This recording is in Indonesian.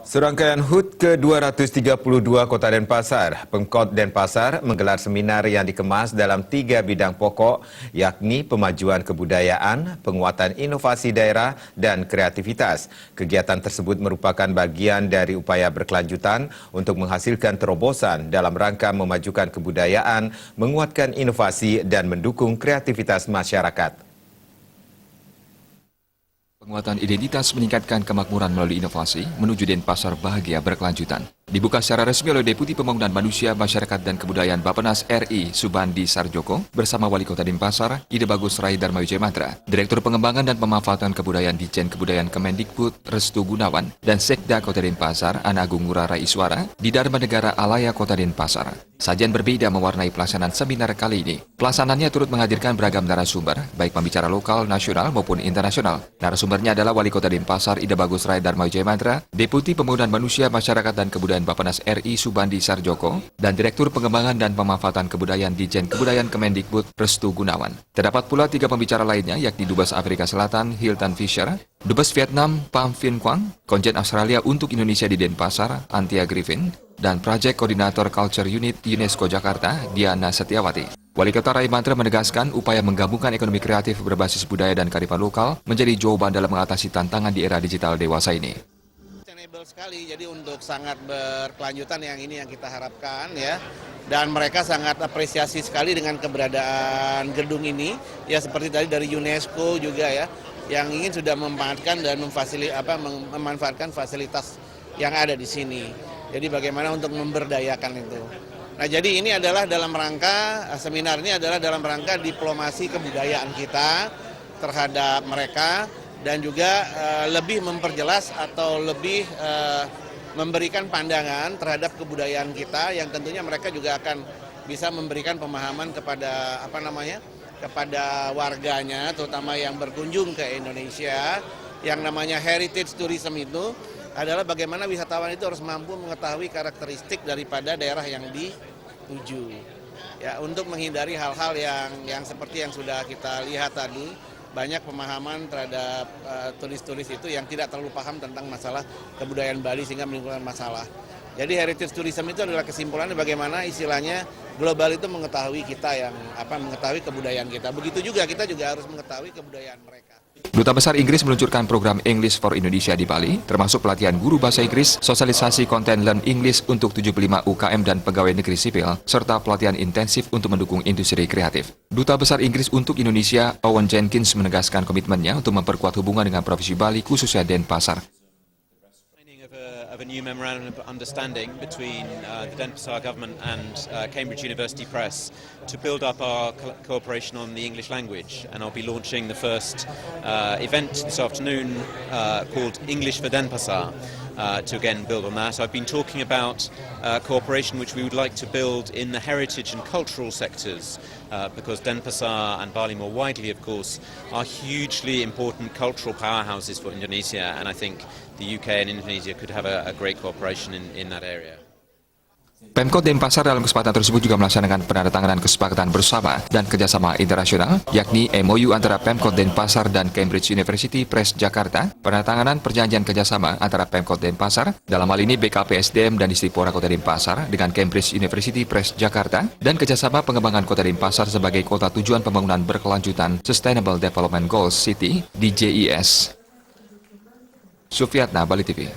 Serangkaian HUT ke-232 Kota Denpasar, Pemkot Denpasar menggelar seminar yang dikemas dalam 3 bidang pokok, yakni pemajuan kebudayaan, penguatan inovasi daerah, dan kreativitas. Kegiatan tersebut merupakan bagian dari upaya berkelanjutan untuk menghasilkan terobosan dalam rangka memajukan kebudayaan, menguatkan inovasi, dan mendukung kreativitas masyarakat. Penguatan identitas meningkatkan kemakmuran melalui inovasi menuju Denpasar bahagia berkelanjutan. Dibuka secara resmi oleh Deputi Pembangunan Manusia, Masyarakat dan Kebudayaan Bappenas RI Subandi Sarjoko bersama Wali Kota Denpasar, Ide Bagus Rai Dharma Wijayamatra, Direktur Pengembangan dan Pemanfaatan Kebudayaan Ditjen Kebudayaan Kemendikbud Restu Gunawan, dan Sekda Kota Denpasar Ana Agung Ngurah Iswara di Dharma Negara Alaya Kota Denpasar. Sajian berbeda mewarnai pelaksanaan seminar kali ini. Pelaksanaannya turut menghadirkan beragam narasumber, baik pembicara lokal, nasional maupun internasional. Narasumbernya adalah Wali Kota Denpasar Ide Bagus Rai Dharma Wijayamatra, Deputi Pembangunan Manusia, Masyarakat dan Kebudayaan Bappenas RI Subandi Sarjoko, dan Direktur Pengembangan dan Pemanfaatan Kebudayaan Ditjen Kebudayaan Kemendikbud Restu Gunawan. Terdapat pula 3 pembicara lainnya, yakni Dubes Afrika Selatan Hilton Fisher, Dubes Vietnam Pham Vinh Quang, Konjen Australia untuk Indonesia di Denpasar Antia Griffin, dan Project Koordinator Culture Unit UNESCO Jakarta Diana Setiawati. Wali Kota Raimantra menegaskan upaya menggabungkan ekonomi kreatif berbasis budaya dan kearifan lokal menjadi jawaban dalam mengatasi tantangan di era digital dewasa ini. Sekali, jadi untuk sangat berkelanjutan yang ini yang kita harapkan ya, dan mereka sangat apresiasi sekali dengan keberadaan gedung ini ya, seperti tadi dari UNESCO juga ya, yang ingin sudah memanfaatkan dan memanfaatkan fasilitas yang ada di sini. Jadi bagaimana untuk memberdayakan itu. Nah, jadi ini adalah dalam rangka seminar ini adalah dalam rangka diplomasi kebudayaan kita terhadap mereka. Dan juga lebih memperjelas atau lebih memberikan pandangan terhadap kebudayaan kita yang tentunya mereka juga akan bisa memberikan pemahaman kepada kepada warganya, terutama yang berkunjung ke Indonesia. Yang namanya heritage tourism itu adalah bagaimana wisatawan itu harus mampu mengetahui karakteristik daripada daerah yang dituju. Ya, untuk menghindari hal-hal yang seperti yang sudah kita lihat tadi. Banyak pemahaman terhadap turis-turis itu yang tidak terlalu paham tentang masalah kebudayaan Bali sehingga menimbulkan masalah. Jadi heritage tourism itu adalah kesimpulannya bagaimana istilahnya global itu mengetahui kita mengetahui kebudayaan kita. Begitu juga kita juga harus mengetahui kebudayaan mereka. Duta Besar Inggris meluncurkan program English for Indonesia di Bali, termasuk pelatihan guru bahasa Inggris, sosialisasi konten Learn English untuk 75 UKM dan pegawai negeri sipil, serta pelatihan intensif untuk mendukung industri kreatif. Duta Besar Inggris untuk Indonesia, Owen Jenkins, menegaskan komitmennya untuk memperkuat hubungan dengan Provinsi Bali, khususnya Denpasar. Of a new memorandum of understanding between the Denpasar government and Cambridge University Press to build up our cooperation on the English language, and I'll be launching the first event this afternoon called English for Denpasar to again build on that. I've been talking about cooperation which we would like to build in the heritage and cultural sectors because Denpasar and Bali more widely, of course, are hugely important cultural powerhouses for Indonesia, and I think the UK and Indonesia could have a great cooperation in that area. Pemkot Denpasar dalam kesempatan tersebut juga melaksanakan penandatanganan kesepakatan bersama dan kerjasama internasional, yakni MOU antara Pemkot Denpasar dan Cambridge University Press Jakarta, penandatanganan perjanjian kerjasama antara Pemkot Denpasar, dalam hal ini BKPSDM dan Distipora Kota Denpasar dengan Cambridge University Press Jakarta, dan kerjasama pengembangan Kota Denpasar sebagai kota tujuan pembangunan berkelanjutan Sustainable Development Goals City, DJIS. Sufiatna, Bali TV.